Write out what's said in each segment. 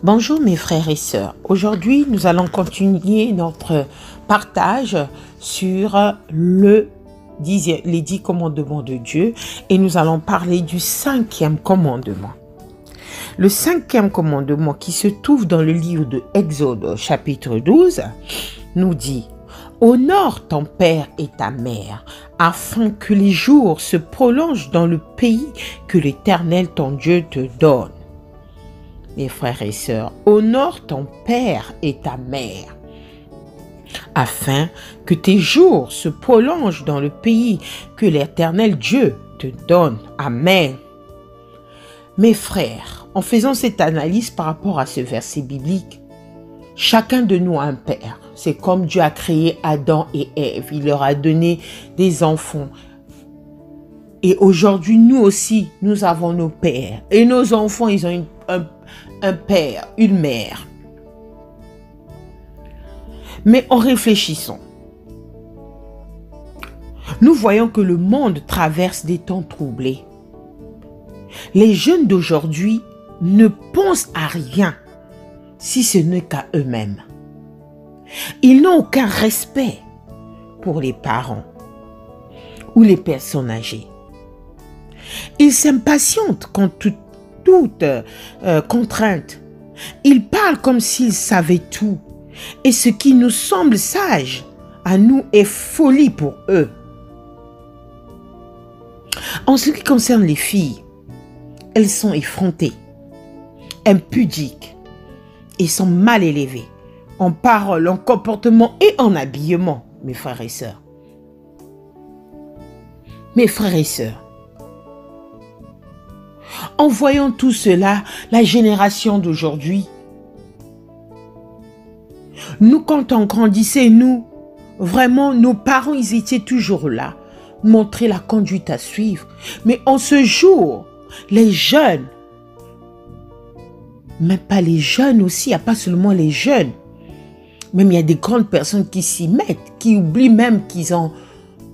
Bonjour mes frères et sœurs. Aujourd'hui, nous allons continuer notre partage sur les 10 commandements de Dieu et nous allons parler du 5e commandement. Le 5e commandement qui se trouve dans le livre de Exode chapitre 12 nous dit « Honore ton père et ta mère afin que les jours se prolongent dans le pays que l'Éternel ton Dieu te donne. » Mes frères et sœurs, honore ton père et ta mère, afin que tes jours se prolongent dans le pays que l'Éternel Dieu te donne. Amen. Mes frères, en faisant cette analyse par rapport à ce verset biblique, chacun de nous a un père. C'est comme Dieu a créé Adam et Ève. Il leur a donné des enfants. Et aujourd'hui, nous aussi, nous avons nos pères. Et nos enfants, ils ont un père, une mère. Mais en réfléchissant, nous voyons que le monde traverse des temps troublés. Les jeunes d'aujourd'hui ne pensent à rien si ce n'est qu'à eux-mêmes. Ils n'ont aucun respect pour les parents ou les personnes âgées. Ils s'impatientent contre toute contrainte. Ils parlent comme s'ils savaient tout. Et ce qui nous semble sage à nous est folie pour eux. En ce qui concerne les filles, elles sont effrontées, impudiques et sont mal élevées en parole, en comportement et en habillement, mes frères et sœurs. Mes frères et sœurs, en voyant tout cela, la génération d'aujourd'hui, nous, quand on grandissait, nous, vraiment, nos parents, ils étaient toujours là, montrer la conduite à suivre. Mais en ce jour, les jeunes, même pas les jeunes aussi, il n'y a pas seulement les jeunes, même il y a des grandes personnes qui s'y mettent, qui oublient même qu'ils ont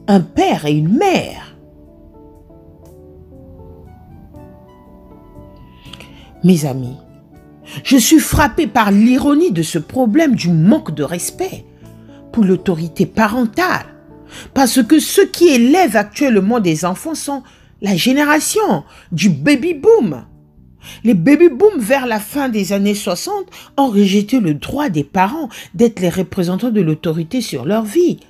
un père et une mère. Mes amis, je suis frappée par l'ironie de ce problème du manque de respect pour l'autorité parentale. Parce que ceux qui élèvent actuellement des enfants sont la génération du baby-boom. Les baby-boom vers la fin des années 60 ont rejeté le droit des parents d'être les représentants de l'autorité sur leur vie.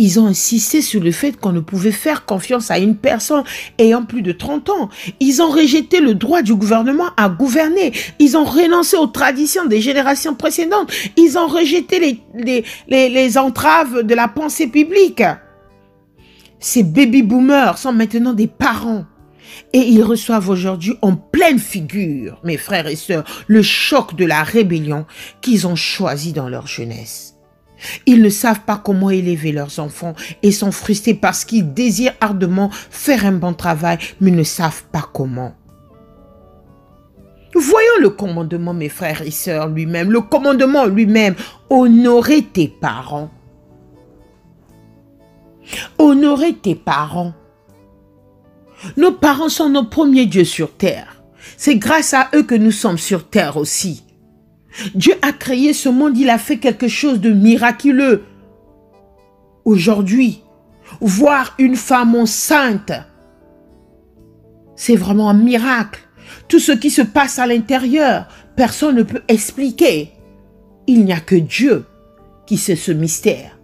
Ils ont insisté sur le fait qu'on ne pouvait faire confiance à une personne ayant plus de 30 ans. Ils ont rejeté le droit du gouvernement à gouverner. Ils ont renoncé aux traditions des générations précédentes. Ils ont rejeté les entraves de la pensée publique. Ces baby-boomers sont maintenant des parents. Et ils reçoivent aujourd'hui en pleine figure, mes frères et sœurs, le choc de la rébellion qu'ils ont choisi dans leur jeunesse. Ils ne savent pas comment élever leurs enfants et sont frustrés parce qu'ils désirent ardemment faire un bon travail, mais ne savent pas comment. Voyons le commandement, mes frères et sœurs, lui-même. Le commandement lui-même, honorer tes parents. Honorer tes parents. Nos parents sont nos premiers dieux sur terre. C'est grâce à eux que nous sommes sur terre aussi. Dieu a créé ce monde, il a fait quelque chose de miraculeux. Aujourd'hui, voir une femme enceinte, c'est vraiment un miracle. Tout ce qui se passe à l'intérieur, personne ne peut expliquer. Il n'y a que Dieu qui sait ce mystère.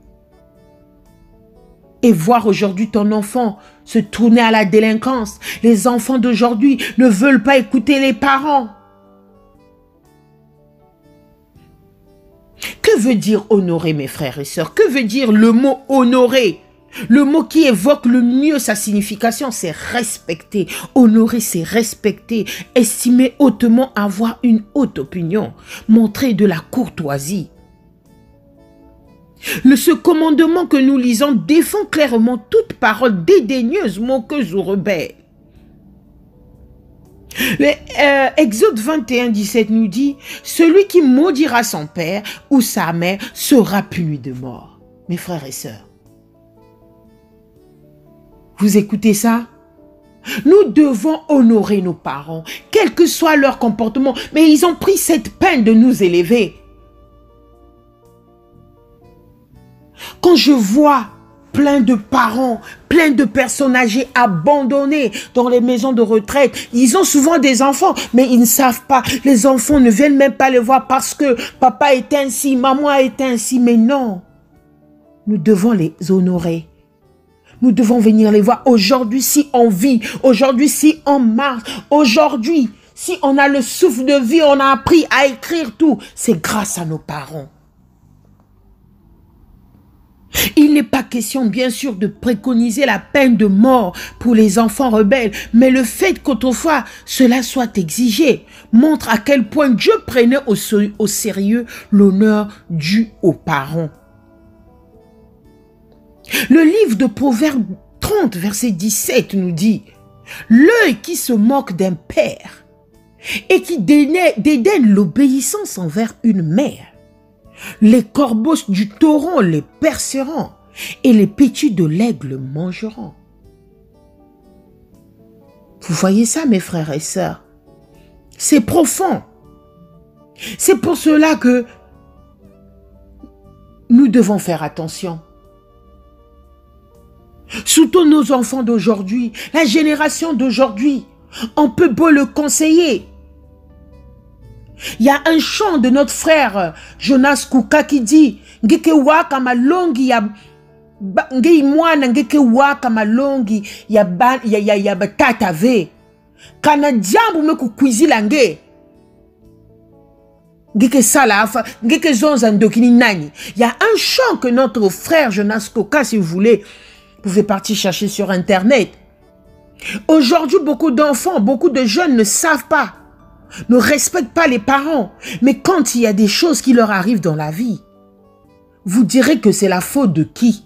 Et voir aujourd'hui ton enfant se tourner à la délinquance. Les enfants d'aujourd'hui ne veulent pas écouter les parents. Que veut dire honorer, mes frères et sœurs? Que veut dire le mot honorer? Le mot qui évoque le mieux sa signification, c'est respecter. Honorer, c'est respecter. Estimer hautement, avoir une haute opinion. Montrer de la courtoisie. Ce commandement que nous lisons défend clairement toute parole dédaigneuse, moqueuse ou rebelle. Exode 21, 17 nous dit « Celui qui maudira son père ou sa mère sera puni de mort. » Mes frères et sœurs, vous écoutez ça? Nous devons honorer nos parents, quel que soit leur comportement, mais ils ont pris cette peine de nous élever. Quand je vois plein de parents, plein de personnes âgées abandonnées dans les maisons de retraite, ils ont souvent des enfants, mais ils ne savent pas. Les enfants ne viennent même pas les voir parce que papa est ainsi, maman est ainsi, mais non. Nous devons les honorer. Nous devons venir les voir. Aujourd'hui, si on vit, aujourd'hui, si on marche, aujourd'hui, si on a le souffle de vie, on a appris à écrire tout, c'est grâce à nos parents. Il n'est pas question, bien sûr, de préconiser la peine de mort pour les enfants rebelles, mais le fait qu'autrefois cela soit exigé montre à quel point Dieu prenait au sérieux l'honneur dû aux parents. Le livre de Proverbes 30, verset 17 nous dit « L'œil qui se moque d'un père et qui dédaigne l'obéissance envers une mère, les corbeaux du taureau les perceront et les petits de l'aigle mangeront. » Vous voyez ça, mes frères et sœurs? C'est profond. C'est pour cela que nous devons faire attention. Surtout nos enfants d'aujourd'hui, la génération d'aujourd'hui, on peut beau le conseiller. Il y a un chant de notre frère Jonas Kouka qui dit ngeke waka malongi ya ngei mwana ngeke waka malongi ya batata ve kana jambu me kukwizila nge ngeke sala afa ngeke zonza ndokini nani. Il y a un chant que notre frère Jonas Kouka, si vous voulez, vous pouvez partir chercher sur internet. Aujourd'hui, beaucoup d'enfants, beaucoup de jeunes ne savent pas, ne respectent pas les parents. Mais quand il y a des choses qui leur arrivent dans la vie, vous direz que c'est la faute de qui?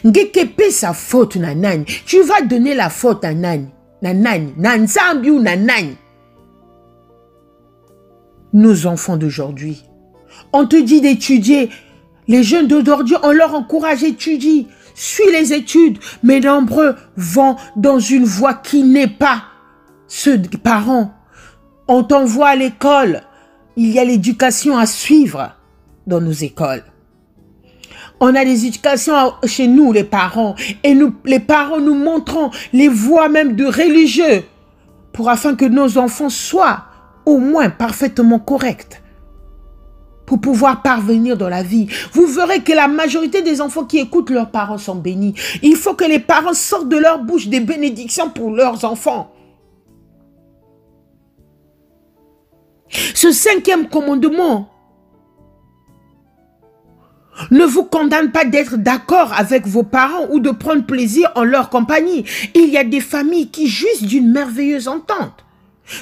Ngekepe sa faute na nani. Tu vas donner la faute à nani. Na nani. Na nzambi ou na nani. Nos enfants d'aujourd'hui, on te dit d'étudier. Les jeunes d'aujourd'hui, on leur encourage à étudier. Suis les études, mais nombreux vont dans une voie qui n'est pas ceux des parents. On t'envoie à l'école. Il y a l'éducation à suivre dans nos écoles. On a des éducations chez nous, les parents. Et nous, les parents, nous montrons les voies même de religieux afin que nos enfants soient au moins parfaitement corrects pour pouvoir parvenir dans la vie. Vous verrez que la majorité des enfants qui écoutent leurs parents sont bénis. Il faut que les parents sortent de leur bouche des bénédictions pour leurs enfants. Ce 5e commandement ne vous condamne pas d'être d'accord avec vos parents ou de prendre plaisir en leur compagnie. Il y a des familles qui jouissent d'une merveilleuse entente.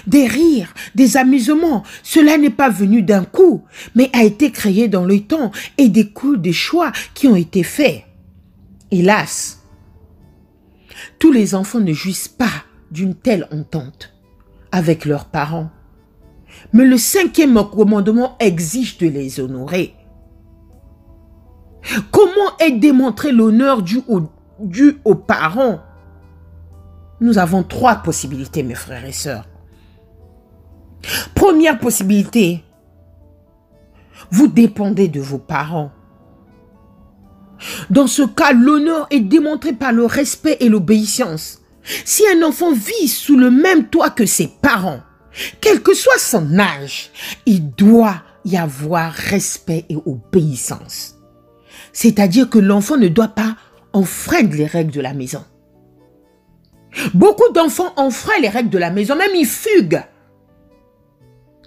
Des rires, des amusements, cela n'est pas venu d'un coup, mais a été créé dans le temps et découle des choix qui ont été faits. Hélas, tous les enfants ne jouissent pas d'une telle entente avec leurs parents. Mais le 5e commandement exige de les honorer. Comment est démontré l'honneur dû aux parents? Nous avons 3 possibilités, mes frères et sœurs. Première possibilité, vous dépendez de vos parents. Dans ce cas, l'honneur est démontré par le respect et l'obéissance. Si un enfant vit sous le même toit que ses parents, quel que soit son âge, il doit y avoir respect et obéissance. C'est-à-dire que l'enfant ne doit pas enfreindre les règles de la maison. Beaucoup d'enfants enfreignent les règles de la maison, même ils fuguent.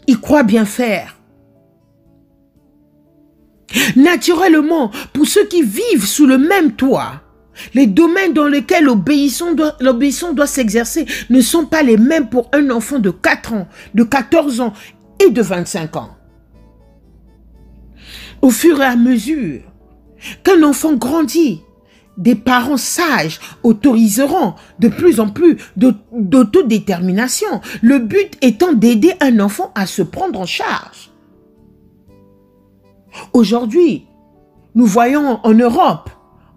Ils croient bien faire. Naturellement, pour ceux qui vivent sous le même toit, les domaines dans lesquels l'obéissance doit s'exercer ne sont pas les mêmes pour un enfant de 4 ans, de 14 ans et de 25 ans. Au fur et à mesure qu'un enfant grandit, des parents sages autoriseront de plus en plus d'autodétermination, le but étant d'aider un enfant à se prendre en charge. Aujourd'hui, nous voyons en Europe,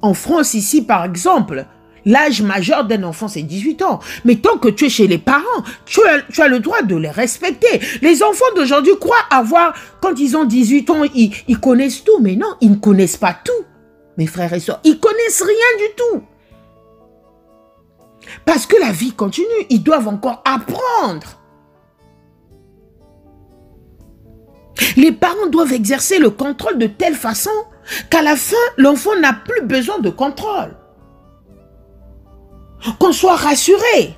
En France, ici, par exemple, l'âge majeur d'un enfant, c'est 18 ans. Mais tant que tu es chez les parents, tu as le droit de les respecter. Les enfants d'aujourd'hui croient avoir, quand ils ont 18 ans, ils connaissent tout. Mais non, ils ne connaissent pas tout. Mes frères et sœurs, ils connaissent rien du tout. Parce que la vie continue, ils doivent encore apprendre. Les parents doivent exercer le contrôle de telle façon qu'à la fin, l'enfant n'a plus besoin de contrôle. Qu'on soit rassuré.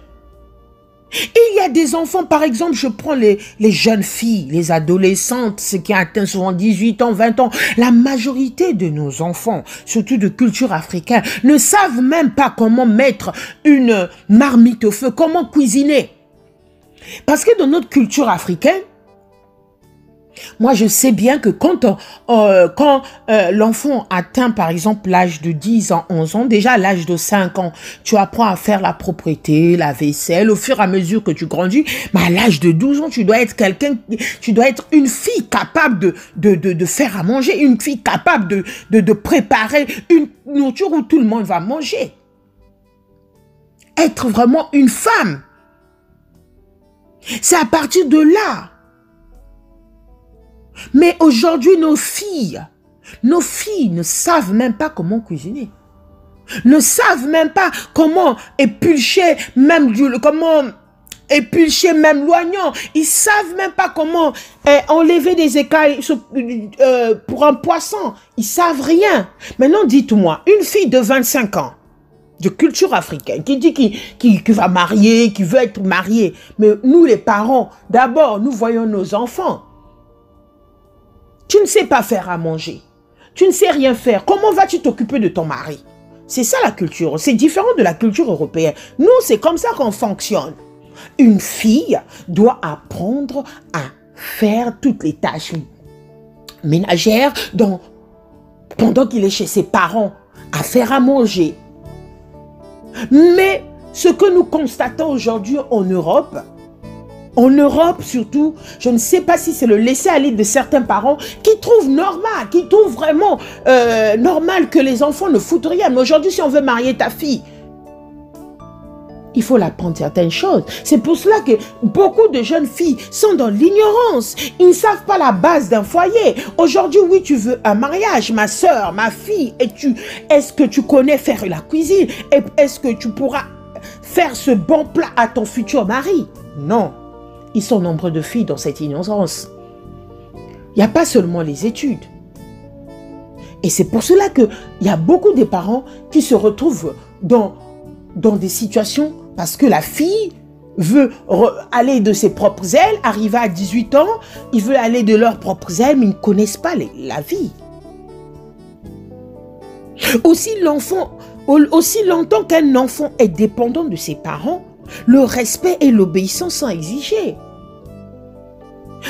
Il y a des enfants, par exemple, je prends les jeunes filles, les adolescentes, ceux qui atteignent souvent 18 ans, 20 ans. La majorité de nos enfants, surtout de culture africaine, ne savent même pas comment mettre une marmite au feu, comment cuisiner. Parce que dans notre culture africaine, moi, je sais bien que quand l'enfant atteint, par exemple, l'âge de 10 ans, 11 ans, déjà à l'âge de 5 ans, tu apprends à faire la propreté, la vaisselle, au fur et à mesure que tu grandis. Mais à l'âge de 12 ans, tu dois être une fille capable de faire à manger, une fille capable de préparer une nourriture où tout le monde va manger. Être vraiment une femme. C'est à partir de là. Mais aujourd'hui, nos filles ne savent même pas comment cuisiner. Ne savent même pas comment épulcher même l'oignon. Ils savent même pas comment enlever des écailles pour un poisson. Ils savent rien. Maintenant, dites-moi, une fille de 25 ans, de culture africaine, qui dit qu'il va marier, qui veut être mariée. Mais nous, les parents, d'abord, nous voyons nos enfants. Tu ne sais pas faire à manger. Tu ne sais rien faire. Comment vas-tu t'occuper de ton mari? C'est ça la culture. C'est différent de la culture européenne. Nous, c'est comme ça qu'on fonctionne. Une fille doit apprendre à faire toutes les tâches ménagères pendant qu'il est chez ses parents, à faire à manger. Mais ce que nous constatons aujourd'hui en Europe surtout, je ne sais pas si c'est le laisser-aller de certains parents qui trouvent normal, qui trouvent vraiment normal que les enfants ne foutent rien. Mais aujourd'hui, si on veut marier ta fille, il faut l'apprendre certaines choses. C'est pour cela que beaucoup de jeunes filles sont dans l'ignorance. Ils ne savent pas la base d'un foyer. Aujourd'hui, oui, tu veux un mariage, ma soeur, ma fille. Est-ce que tu connais faire la cuisine? Est-ce que tu pourras faire ce bon plat à ton futur mari? Non. Ils sont nombreux de filles dans cette ignorance. Il n'y a pas seulement les études. Et c'est pour cela qu'il y a beaucoup de parents qui se retrouvent dans des situations parce que la fille veut aller de ses propres ailes, arriver à 18 ans, ils veulent aller de leurs propres ailes, mais ils ne connaissent pas la vie. Aussi longtemps qu'un enfant est dépendant de ses parents, le respect et l'obéissance sont exigés.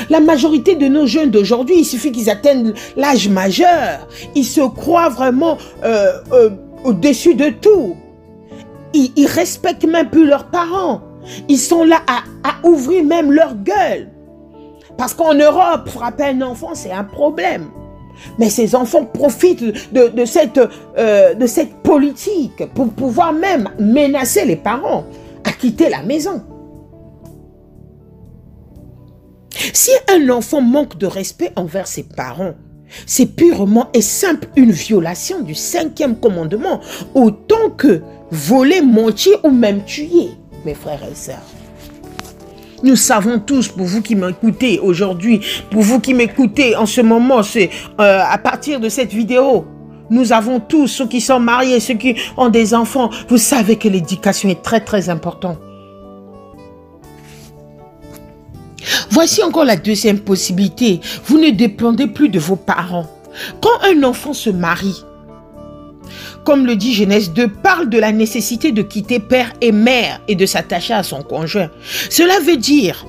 La majorité de nos jeunes d'aujourd'hui, il suffit qu'ils atteignent l'âge majeur. Ils se croient vraiment au-dessus de tout. Ils respectent même plus leurs parents. Ils sont là à ouvrir même leur gueule. Parce qu'en Europe, frapper un enfant, c'est un problème. Mais ces enfants profitent de cette politique pour pouvoir même menacer les parents à quitter la maison. Si un enfant manque de respect envers ses parents, c'est purement et simple une violation du 5e commandement, autant que voler, mentir ou même tuer, mes frères et sœurs. Nous savons tous, pour vous qui m'écoutez aujourd'hui, pour vous qui m'écoutez en ce moment, c'est à partir de cette vidéo, nous avons tous, ceux qui sont mariés, ceux qui ont des enfants, vous savez que l'éducation est très très importante. Voici encore la deuxième possibilité. Vous ne dépendez plus de vos parents. Quand un enfant se marie, comme le dit Genèse 2, parle de la nécessité de quitter père et mère et de s'attacher à son conjoint. Cela veut dire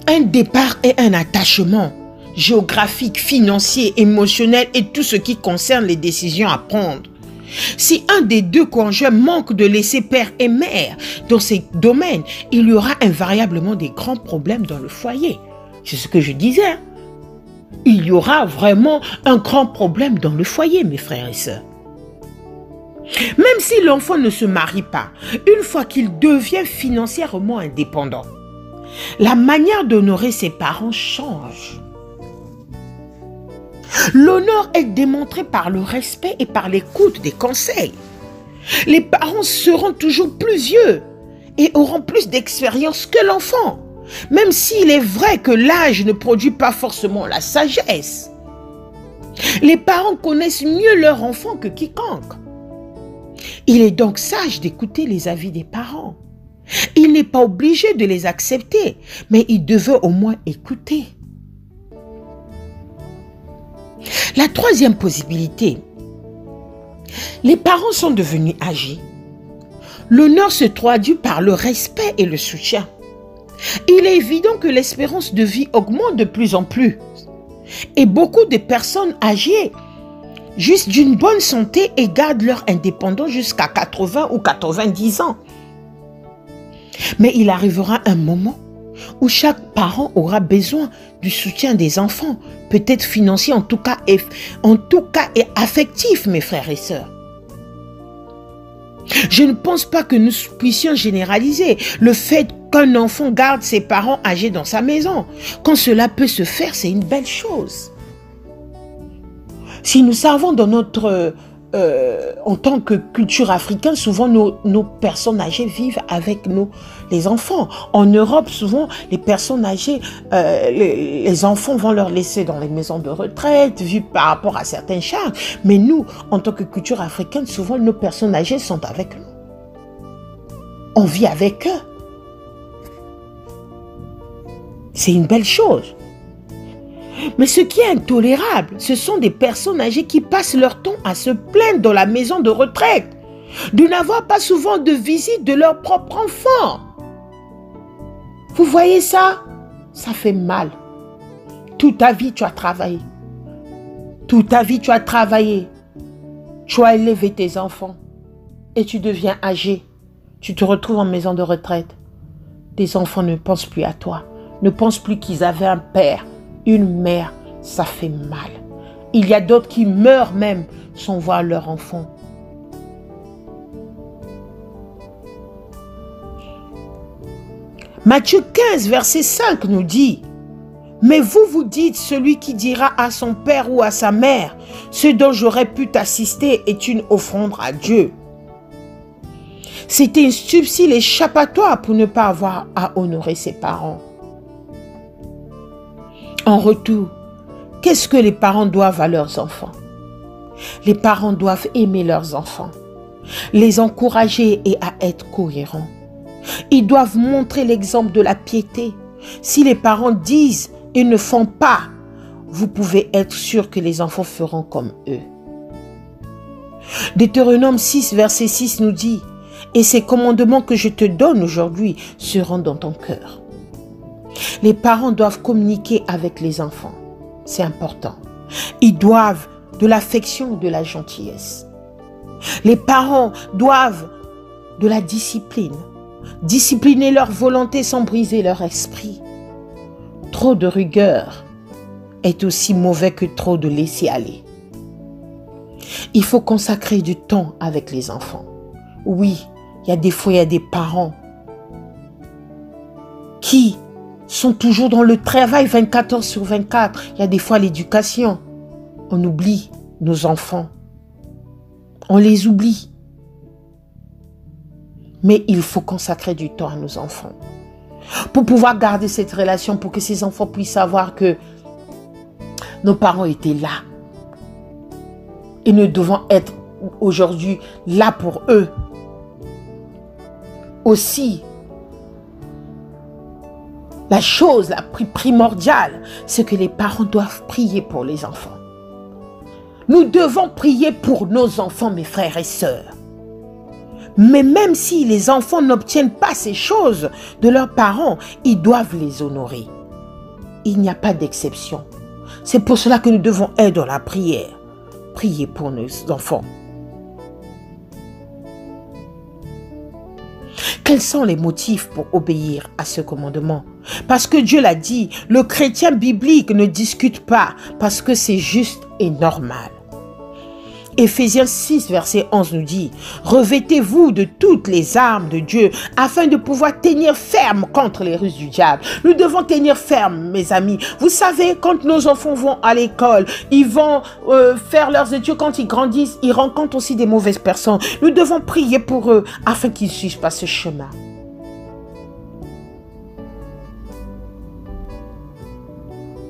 un départ et un attachement géographique, financier, émotionnel et tout ce qui concerne les décisions à prendre. Si un des deux conjoints manque de laisser père et mère dans ces domaines, il y aura invariablement des grands problèmes dans le foyer. C'est ce que je disais. Il y aura vraiment un grand problème dans le foyer, mes frères et sœurs. Même si l'enfant ne se marie pas, une fois qu'il devient financièrement indépendant, la manière d'honorer ses parents change. L'honneur est démontré par le respect et par l'écoute des conseils. Les parents seront toujours plus vieux et auront plus d'expérience que l'enfant, même s'il est vrai que l'âge ne produit pas forcément la sagesse. Les parents connaissent mieux leur enfant que quiconque. Il est donc sage d'écouter les avis des parents. Il n'est pas obligé de les accepter, mais il devait au moins écouter. La troisième possibilité, les parents sont devenus âgés. L'honneur se traduit par le respect et le soutien. Il est évident que l'espérance de vie augmente de plus en plus. Et beaucoup de personnes âgées, juste d'une bonne santé, et gardent leur indépendance jusqu'à 80 ou 90 ans. Mais il arrivera un moment où chaque parent aura besoin du soutien des enfants, peut-être financier, en tout cas et affectif, mes frères et sœurs. Je ne pense pas que nous puissions généraliser le fait qu'un enfant garde ses parents âgés dans sa maison. Quand cela peut se faire, c'est une belle chose. Si nous savons dans notre... en tant que culture africaine, souvent nos personnes âgées vivent avec les enfants. En Europe, souvent, les personnes âgées, les enfants vont leur laisser dans les maisons de retraite, vu par rapport à certains charges. Mais nous, en tant que culture africaine, souvent, nos personnes âgées sont avec nous. On vit avec eux. C'est une belle chose. Mais ce qui est intolérable, ce sont des personnes âgées qui passent leur temps à se plaindre dans la maison de retraite, de n'avoir pas souvent de visite de leur propre enfant. Vous voyez ça? Ça fait mal. Toute ta vie, tu as travaillé. Toute ta vie, tu as travaillé. Tu as élevé tes enfants. Et tu deviens âgé. Tu te retrouves en maison de retraite. Tes enfants ne pensent plus à toi. Ne pensent plus qu'ils avaient un père. Une mère, ça fait mal. Il y a d'autres qui meurent même sans voir leur enfant. Matthieu 15, verset 5 nous dit: « Mais vous dites, celui qui dira à son père ou à sa mère, ce dont j'aurais pu t'assister est une offrande à Dieu. » C'était un subtil échappatoire pour ne pas avoir à honorer ses parents. En retour, qu'est-ce que les parents doivent à leurs enfants? Les parents doivent aimer leurs enfants, les encourager et à être cohérents. Ils doivent montrer l'exemple de la piété. Si les parents disent et ne font pas, vous pouvez être sûr que les enfants feront comme eux. Deutéronome 6, verset 6 nous dit: « Et ces commandements que je te donne aujourd'hui seront dans ton cœur. » Les parents doivent communiquer avec les enfants. C'est important. Ils doivent de l'affection, de la gentillesse. Les parents doivent de la discipline. Discipliner leur volonté sans briser leur esprit. Trop de rigueur est aussi mauvais que trop de laisser-aller. Il faut consacrer du temps avec les enfants. Oui, il y a des fois, il y a des parents qui sont toujours dans le travail 24 heures sur 24. Il y a des fois l'éducation. On oublie nos enfants. On les oublie. Mais il faut consacrer du temps à nos enfants. Pour pouvoir garder cette relation, pour que ces enfants puissent savoir que nos parents étaient là. Et nous devons être aujourd'hui là pour eux. Aussi, la chose la plus primordiale, c'est que les parents doivent prier pour les enfants. Nous devons prier pour nos enfants, mes frères et sœurs. Mais même si les enfants n'obtiennent pas ces choses de leurs parents, ils doivent les honorer. Il n'y a pas d'exception. C'est pour cela que nous devons être dans la prière. Prier pour nos enfants. Quels sont les motifs pour obéir à ce commandement? Parce que Dieu l'a dit, le chrétien biblique ne discute pas parce que c'est juste et normal. Éphésiens 6, verset 11 nous dit, « Revêtez-vous de toutes les armes de Dieu afin de pouvoir tenir ferme contre les ruses du diable. » Nous devons tenir ferme, mes amis. Vous savez, quand nos enfants vont à l'école, ils vont faire leurs études, quand ils grandissent, ils rencontrent aussi des mauvaises personnes. Nous devons prier pour eux afin qu'ils ne suivent pas ce chemin.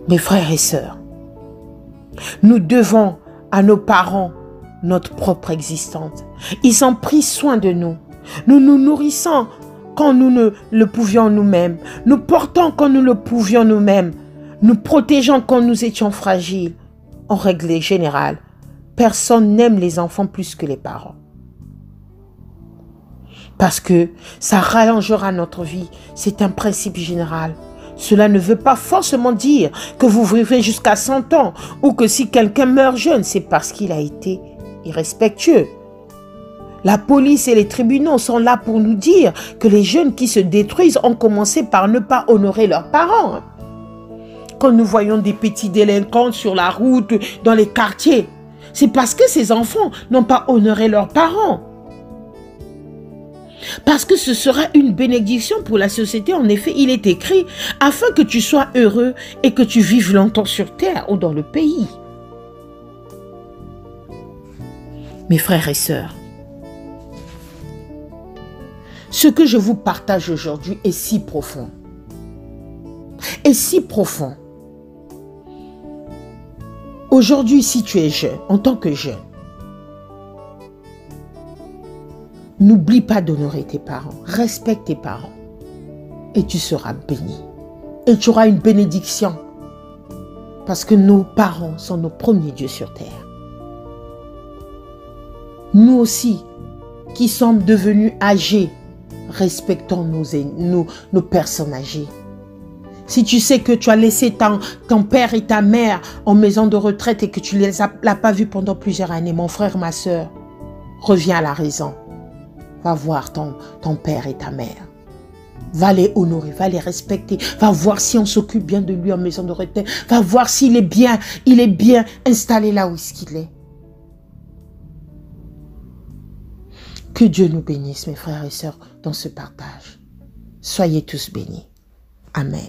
Mes frères et sœurs, nous devons à nos parents notre propre existence. Ils ont pris soin de nous. Nous nous nourrissons quand nous ne le pouvions nous-mêmes. Nous portons quand nous le pouvions nous-mêmes. Nous protégeons quand nous étions fragiles. En règle générale, personne n'aime les enfants plus que les parents. Parce que ça rallongera notre vie. C'est un principe général. Cela ne veut pas forcément dire que vous vivrez jusqu'à 100 ans ou que si quelqu'un meurt jeune, c'est parce qu'il a été irrespectueux. La police et les tribunaux sont là pour nous dire que les jeunes qui se détruisent ont commencé par ne pas honorer leurs parents. Quand nous voyons des petits délinquants sur la route, dans les quartiers, c'est parce que ces enfants n'ont pas honoré leurs parents. Parce que ce sera une bénédiction pour la société. En effet, il est écrit afin que tu sois heureux et que tu vives longtemps sur terre ou dans le pays. Mes frères et sœurs, ce que je vous partage aujourd'hui est si profond. Est si profond. Aujourd'hui, si tu es jeune, en tant que jeune, n'oublie pas d'honorer tes parents, respecte tes parents et tu seras béni. Et tu auras une bénédiction parce que nos parents sont nos premiers dieux sur terre. Nous aussi, qui sommes devenus âgés, respectons nos personnes âgées. Si tu sais que tu as laissé ton père et ta mère en maison de retraite et que tu ne l'as pas vu pendant plusieurs années, mon frère, ma soeur, reviens à la raison. Va voir ton père et ta mère. Va les honorer, va les respecter. Va voir si on s'occupe bien de lui en maison de retraite. Va voir s'il est bien, installé là où il est. Que Dieu nous bénisse, mes frères et sœurs, dans ce partage. Soyez tous bénis. Amen.